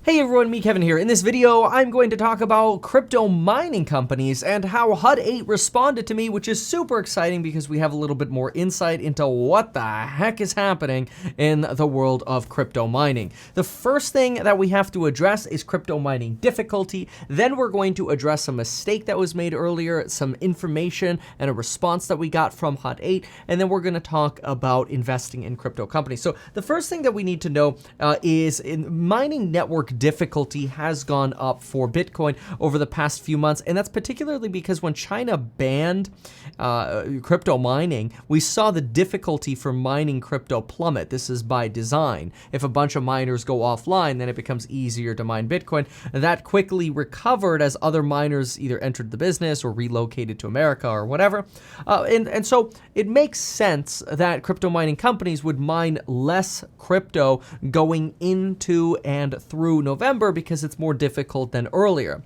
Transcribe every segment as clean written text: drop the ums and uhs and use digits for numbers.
Hey everyone, me Kevin here. In this video, I'm going to talk about crypto mining companies and how HUD-8 responded to me, which is super exciting because we have a little bit more insight into what the heck is happening in the world of crypto mining. The first thing that we have to address is crypto mining difficulty. Then we're going to address a mistake that was made earlier, some information and a response that we got from HUD-8, and then we're going to talk about investing in crypto companies. So the first thing that we need to know is in mining network difficulty has gone up for Bitcoin over the past few months, and that's particularly because when China banned crypto mining, we saw the difficulty for mining crypto plummet. This is by design. If a bunch of miners go offline, then it becomes easier to mine Bitcoin. That quickly recovered as other miners either entered the business or relocated to America or whatever. And so it makes sense that crypto mining companies would mine less crypto going into and through November because it's more difficult than earlier.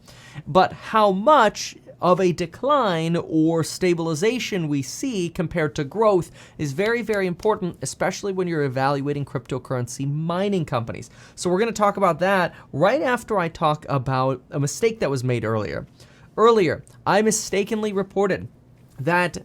But how much of a decline or stabilization we see compared to growth is very, very important, especially when you're evaluating cryptocurrency mining companies. So we're going to talk about that right after I talk about a mistake that was made earlier. Earlier, I mistakenly reported that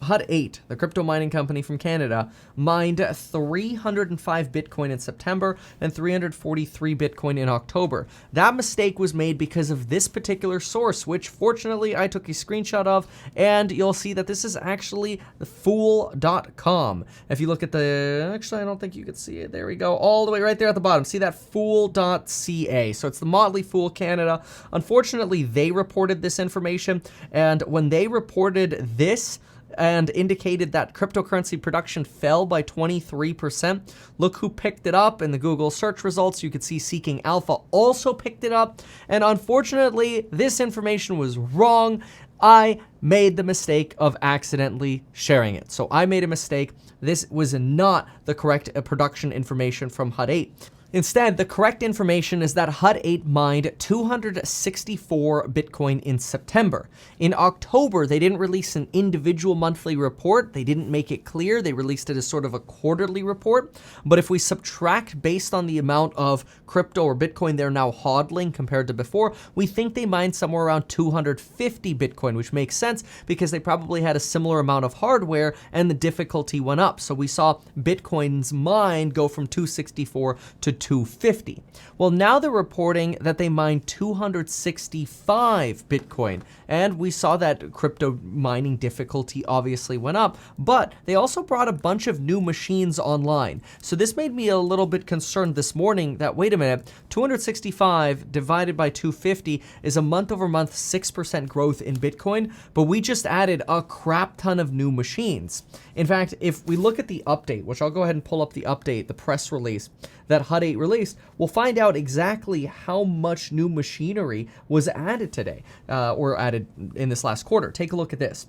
HUD-8, the crypto mining company from Canada, mined 305 Bitcoin in September and 343 Bitcoin in October. That mistake was made because of this particular source, which fortunately I took a screenshot of, and you'll see that this is actually the fool.com. If you look at actually I don't think you can see it. There we go. All the way right there at the bottom. See that fool.ca. So it's the Motley Fool Canada. Unfortunately, they reported this information, and when they reported this, and indicated that cryptocurrency production fell by 23%. Look who picked it up in the Google search results. You could see Seeking Alpha also picked it up. And unfortunately, this information was wrong. I made the mistake of accidentally sharing it. So I made a mistake. This was not the correct production information from HUD-8. Instead, the correct information is that HUD-8 mined 264 Bitcoin in September. In October, they didn't release an individual monthly report. They didn't make it clear. They released it as sort of a quarterly report. But if we subtract based on the amount of crypto or Bitcoin they're now hodling compared to before, we think they mined somewhere around 250 Bitcoin, which makes sense because they probably had a similar amount of hardware and the difficulty went up. So we saw Bitcoin's mined go from 264 to 250. Well, now they're reporting that they mined 265 Bitcoin, and we saw that crypto mining difficulty obviously went up, but they also brought a bunch of new machines online. So this made me a little bit concerned this morning that, wait a minute, 265 divided by 250 is a month-over-month 6% growth in Bitcoin, but we just added a crap ton of new machines. In fact, if we look at the update, which I'll go ahead and pull up the update, the press release that HUD-8 released, we'll find out exactly how much new machinery was added today, or added in this last quarter. Take a look at this.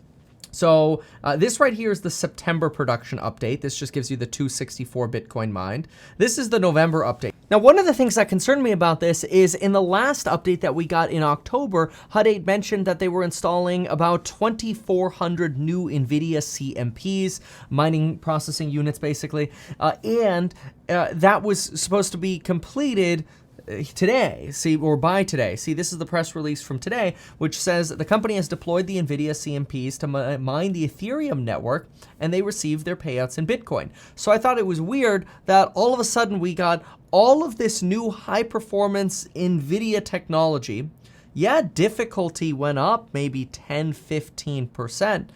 So this right here is the September production update. This just gives you the 264 Bitcoin mined. This is the November update. Now, one of the things that concerned me about this is in the last update that we got in October, HUD-8 mentioned that they were installing about 2,400 new NVIDIA CMPs, mining processing units basically, and that was supposed to be completed today, or by today. See, this is the press release from today, which says the company has deployed the NVIDIA CMPs to mine the Ethereum network, and they received their payouts in Bitcoin. So I thought it was weird that all of a sudden we got all of this new high-performance NVIDIA technology. Yeah, difficulty went up maybe 10-15%,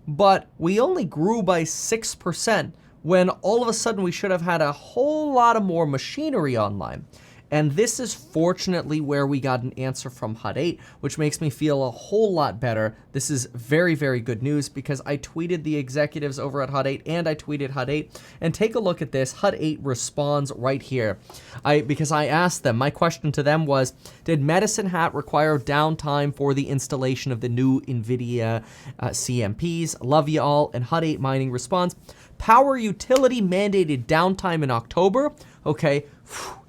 but we only grew by 6% when all of a sudden we should have had a whole lot of more machinery online. And this is fortunately where we got an answer from HUD-8, which makes me feel a whole lot better. This is very, very good news because I tweeted the executives over at HUD-8 and I tweeted HUD-8. And take a look at this. HUD-8 responds right here. Because I asked them, my question to them was, did Medicine Hat require downtime for the installation of the new NVIDIA CMPs? Love you all. And HUD-8 mining responds, power utility mandated downtime in October. Okay,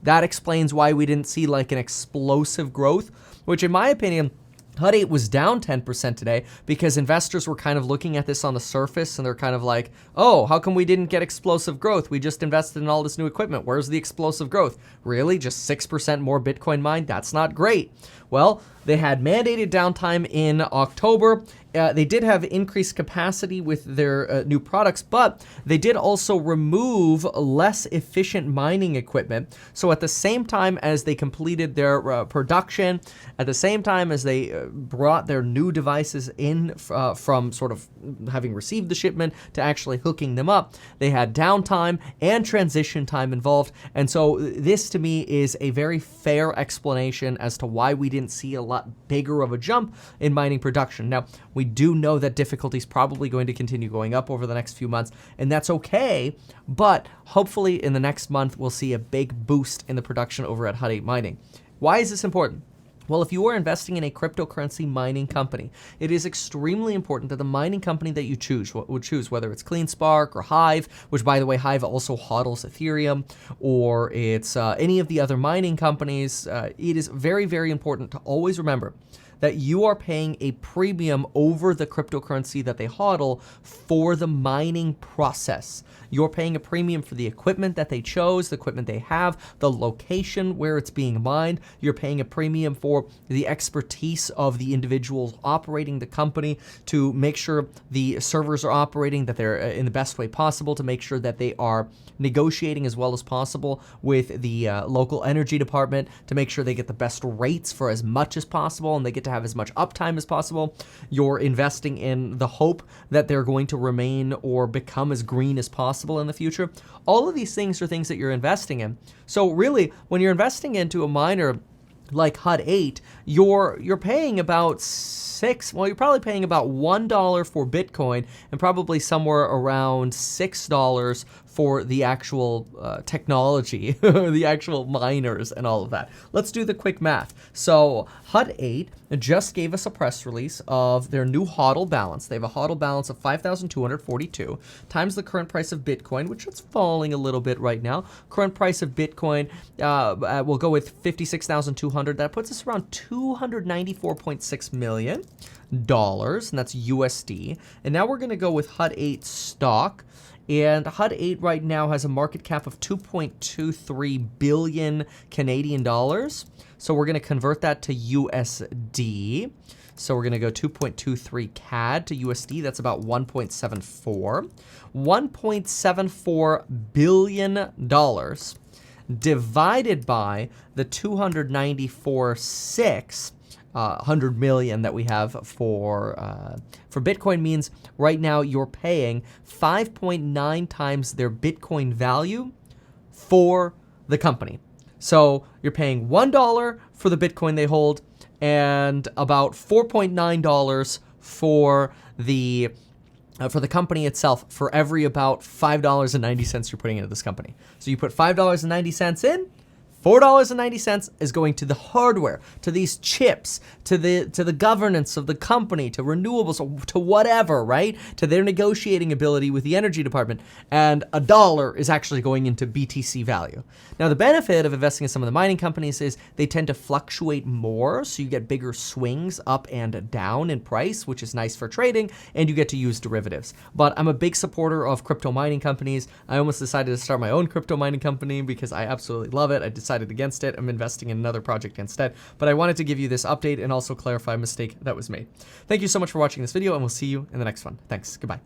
that explains why we didn't see like an explosive growth, which in my opinion HUD 8 was down 10% today because investors were kind of looking at this on the surface and they're kind of like, oh, how come we didn't get explosive growth? We just invested in all this new equipment. Where's the explosive growth? Really? Just 6% more Bitcoin mined? That's not great. Well, they had mandated downtime in October. They did have increased capacity with their new products, but they did also remove less efficient mining equipment. So at the same time as they completed their production, at the same time as they brought their new devices in from sort of having received the shipment to actually hooking them up, they had downtime and transition time involved. And so this to me is a very fair explanation as to why we didn't see a lot bigger of a jump in mining production. Now, we do know that difficulty is probably going to continue going up over the next few months, and that's okay, but hopefully in the next month, we'll see a big boost in the production over at HUD 8 Mining. Why is this important? Well, if you are investing in a cryptocurrency mining company, it is extremely important that the mining company that you choose, whether it's CleanSpark or Hive, which by the way, Hive also hodls Ethereum, or it's any of the other mining companies, it is very, very important to always remember that you are paying a premium over the cryptocurrency that they hodl for the mining process. You're paying a premium for the equipment that they chose, the equipment they have, the location where it's being mined. You're paying a premium for the expertise of the individuals operating the company to make sure the servers are operating, that they're in the best way possible, to make sure that they are negotiating as well as possible with the local energy department to make sure they get the best rates for as much as possible and they get to have as much uptime as possible. You're investing in the hope that they're going to remain or become as green as possible in the future. All of these things are things that you're investing in. So really, when you're investing into a miner like HUD 8, you're paying about you're probably paying about $1 for Bitcoin and probably somewhere around $6 for the actual technology, the actual miners and all of that. Let's do the quick math. So HUD 8 just gave us a press release of their new HODL balance. They have a HODL balance of 5,242 times the current price of Bitcoin, which is falling a little bit right now. Current price of Bitcoin, we'll go with 56,200. That puts us around $294.6 million, and that's USD. And now we're going to go with HUD 8 stock. And HUD 8 right now has a market cap of 2.23 billion Canadian dollars. So we're going to convert that to USD. So we're going to go 2.23 CAD to USD. That's about 1.74. $1.74 billion divided by the 294.6 million that we have for Bitcoin means right now you're paying 5.9 times their Bitcoin value for the company. So you're paying $1 for the Bitcoin they hold and about $4.9 for the company itself for every about $5.90 you're putting into this company. So you put $5.90 in, $4.90 is going to the hardware, to these chips, to the governance of the company, to renewables, to whatever, right? To their negotiating ability with the energy department. And $1 is actually going into BTC value. Now, the benefit of investing in some of the mining companies is they tend to fluctuate more, so you get bigger swings up and down in price, which is nice for trading, and you get to use derivatives. But I'm a big supporter of crypto mining companies. I almost decided to start my own crypto mining company because I absolutely love it. I decided against it. I'm investing in another project instead. But I wanted to give you this update and also clarify a mistake that was made. Thank you so much for watching this video, and we'll see you in the next one. Thanks. Goodbye.